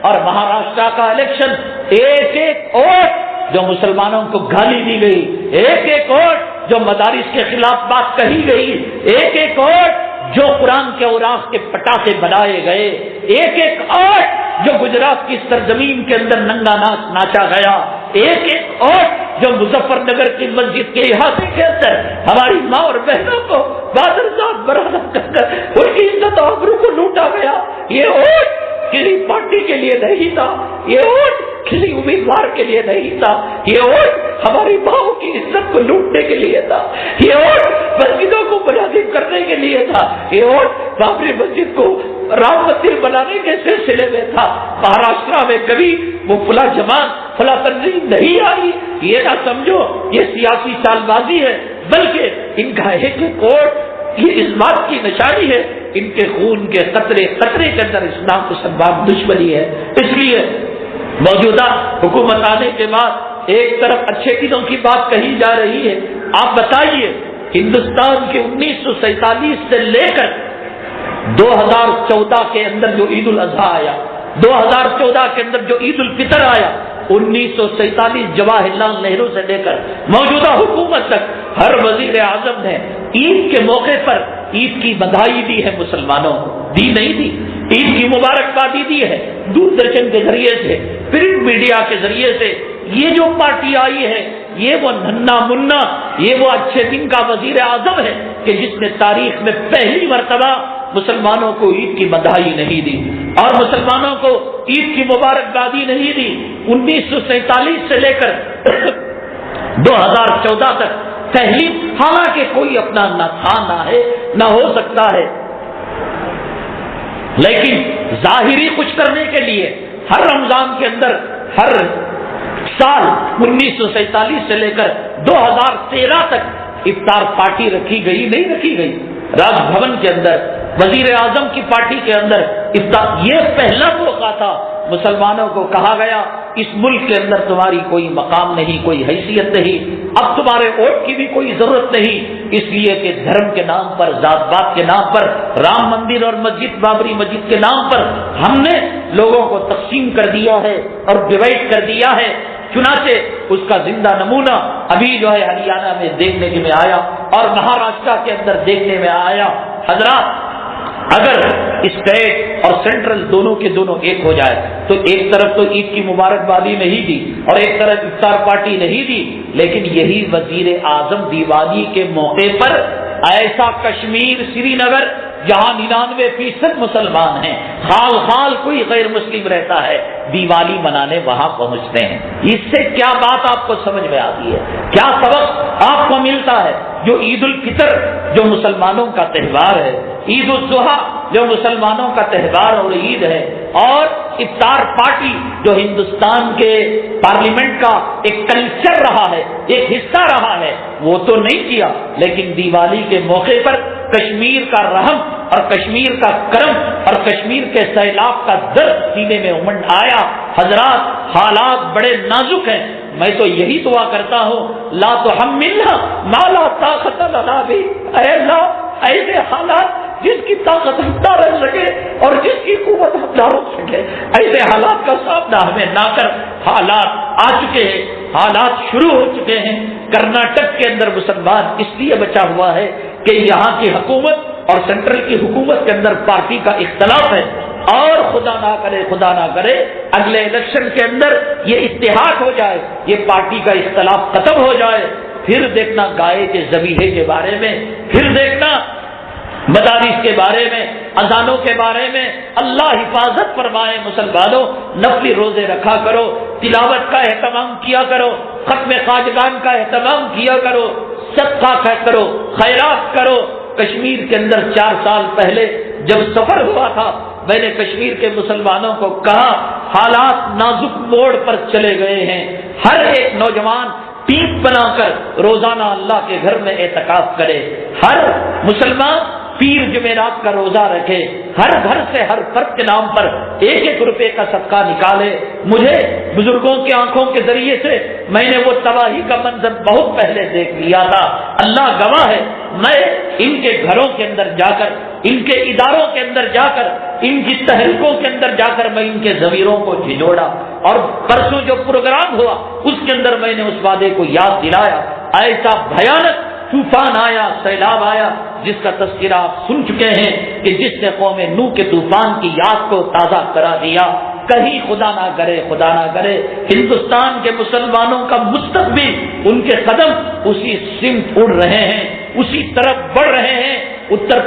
اور مہاراشٹر کا الیکشن، ایک ایک ووٹ جو مسلمانوں کو گالی دی گئی، ایک ایک ووٹ جو مدارس کے خلاف بات کہی گئی، ایک ایک ووٹ جو قرآن کے اوراق کے پٹاخے بنائے گئے، ایک ایک ووٹ جو گجرات کی سرزمین کے اندر ننگا ناچ ناچا گیا، ایک ایک ووٹ جو مظفر نگر کی مسجد کے احاطے کے اندر ہماری ماں اور بہنوں کو بادرزاد برہنہ کر کر ان کی عزت و آبرو کو لوٹا گیا، یہ ووٹ کسی پارٹی کے لیے نہیں تھا، یہ ووٹ کسی امیدوار کے لیے نہیں تھا، یہ ووٹ ہماری ماں کی عزت کو لوٹنے کے لیے تھا، یہ ووٹ مسجدوں کو منہدم کرنے کے لیے تھا، یہ ووٹ بابری مسجد کو رام مندر بنانے کے سلسلے میں تھا۔ مہاراشٹر میں کبھی وہ فلاں جماعت فلاں تنظیم نہیں آئی، یہ نہ سمجھو یہ سیاسی چال بازی ہے، بلکہ ان کا ایک ایک ووٹ یہ اس بات کی نشانی ہے ان کے خون کے قطرے قطرے کے اندر اسلام مسلمان دشمنی ہے۔ اس لیے موجودہ حکومت آنے کے بعد ایک طرف اچھے دنوں کی بات کہی جا رہی ہے، آپ بتائیے ہندوستان کے 1947 سے لے کر 2014 کے اندر جو عید الاضحیٰ آیا، 2014 کے اندر جو عید الفطر آیا، 1947 جواہر لال نہرو سے لے کر موجودہ حکومت تک ہر وزیر اعظم نے عید کے موقع پر عید کی بدھائی دی ہے، مسلمانوں دی نہیں دی، عید کی مبارکبادی دی ہے، دوردرشن کے ذریعے سے، پرنٹ میڈیا کے ذریعے سے۔ یہ جو پارٹی آئی ہے یہ وہ ننھا منا، یہ وہ اچھے دن کا وزیر اعظم ہے کہ جس نے تاریخ میں پہلی مرتبہ مسلمانوں کو عید کی بدھائی نہیں دی اور مسلمانوں کو عید کی مبارکبادی نہیں دی۔ 1947 سے لے کر 2014 تک پہلی، حالانکہ کوئی اپنا نہ تھا نہ ہے نہ ہو سکتا ہے، لیکن ظاہری کچھ کرنے کے لیے ہر رمضان کے اندر ہر سال 1947 سے لے کر 2013 تک افطار پارٹی رکھی گئی نہیں رکھی گئی، راج بھون کے اندر وزیر اعظم کی پارٹی کے اندر افطار، یہ پہلا موقع تھا مسلمانوں کو کہا گیا اس ملک کے اندر تمہاری کوئی مقام نہیں، کوئی حیثیت نہیں، اب تمہارے ووٹ کی بھی کوئی ضرورت نہیں، اس لیے کہ دھرم کے نام پر، ذات پات کے نام پر، رام مندر اور مسجد بابری مسجد کے نام پر ہم نے لوگوں کو تقسیم کر دیا ہے اور ڈیوائڈ کر دیا ہے۔ چنانچہ اس کا زندہ نمونہ ابھی جو ہے ہریانہ میں دیکھنے میں آیا اور مہاراشٹر کے اندر دیکھنے میں آیا۔ حضرات، اگر اسٹیٹ اور سینٹرل دونوں کے دونوں ایک ہو جائے تو ایک طرف تو عید کی مبارکبادی نہیں دی اور ایک طرف افطار پارٹی نہیں دی، لیکن یہی وزیر اعظم دیوالی کے موقع پر ایسا کشمیر سری نگر جہاں 99% مسلمان ہیں، خال خال کوئی غیر مسلم رہتا ہے، دیوالی منانے وہاں پہنچتے ہیں۔ اس سے کیا بات آپ کو سمجھ میں آتی ہے، کیا سبق آپ کو ملتا ہے؟ جو عید الفطر جو مسلمانوں کا تہوار ہے، عید الاضحیٰ جو مسلمانوں کا تہوار اور عید ہے، اور افطار پارٹی جو ہندوستان کے پارلیمنٹ کا ایک کلچر رہا ہے، ایک حصہ رہا ہے، وہ تو نہیں کیا، لیکن دیوالی کے موقع پر کشمیر کا رحم اور کشمیر کا کرم اور کشمیر کے سیلاب کا درد سینے میں امنڈ آیا۔ حضرات، حالات بڑے نازک ہیں، میں تو یہی دعا کرتا ہوں لا تحملنا ما لا طاقت لنا بھی، اے اللہ ایسے حالات جس کی طاقت ہم نہ رکھ سکے اور جس کی قوت ہم نہ روک سکے، ایسے حالات کا سامنا ہمیں نہ کر۔ حالات آ چکے ہیں، حالات شروع ہو چکے ہیں۔ کرناٹک کے اندر مسلمان اس لیے بچا ہوا ہے کہ یہاں کی حکومت اور سینٹرل کی حکومت کے اندر پارٹی کا اختلاف ہے، اور خدا نہ کرے اگلے الیکشن کے اندر یہ اتحاد ہو جائے، یہ پارٹی کا اختلاف ختم ہو جائے، پھر دیکھنا گائے کے ذبیحے کے بارے میں، پھر دیکھنا مدارس کے بارے میں، اذانوں کے بارے میں۔ اللہ حفاظت فرمائے مسلمانوں، نفلی روزے رکھا کرو، تلاوت کا اہتمام کیا کرو، ختم خواجگان کا اہتمام کیا کرو، صدقہ کرو، خیرات کرو۔ کشمیر کے اندر 4 سال پہلے جب سفر ہوا تھا، میں نے کشمیر کے مسلمانوں کو کہا حالات نازک موڑ پر چلے گئے ہیں، ہر ایک نوجوان ٹیم بنا کر روزانہ اللہ کے گھر میں اعتکاف کرے، ہر مسلمان پیر جمعرات کا روزہ رکھے، ہر گھر سے ہر فرد کے نام پر 1-1 روپے کا صدقہ نکالے۔ مجھے بزرگوں کی آنکھوں کے ذریعے سے میں نے وہ تباہی کا منظر بہت پہلے دیکھ لیا تھا، اللہ گواہ ہے، میں ان کے گھروں کے اندر جا کر ان کے اداروں کے اندر جا کر، ان کی تحریکوں کے اندر جا کر میں ان کے ضمیروں کو جھنجھوڑا، اور پرسوں جو پروگرام ہوا اس کے اندر میں نے اس وعدے کو یاد دلایا۔ ایسا بھیانک طوفان آیا، سیلاب آیا، جس کا تذکرہ آپ سن چکے ہیں کہ جس نے قوم نوح کے طوفان کی یاد کو تازہ کرا دیا۔ کہیں خدا نہ کرے، خدا نہ کرے، ہندوستان کے مسلمانوں کا مستقبل، ان کے قدم اسی سمت اڑ رہے ہیں، اسی طرف بڑھ رہے ہیں۔ اتر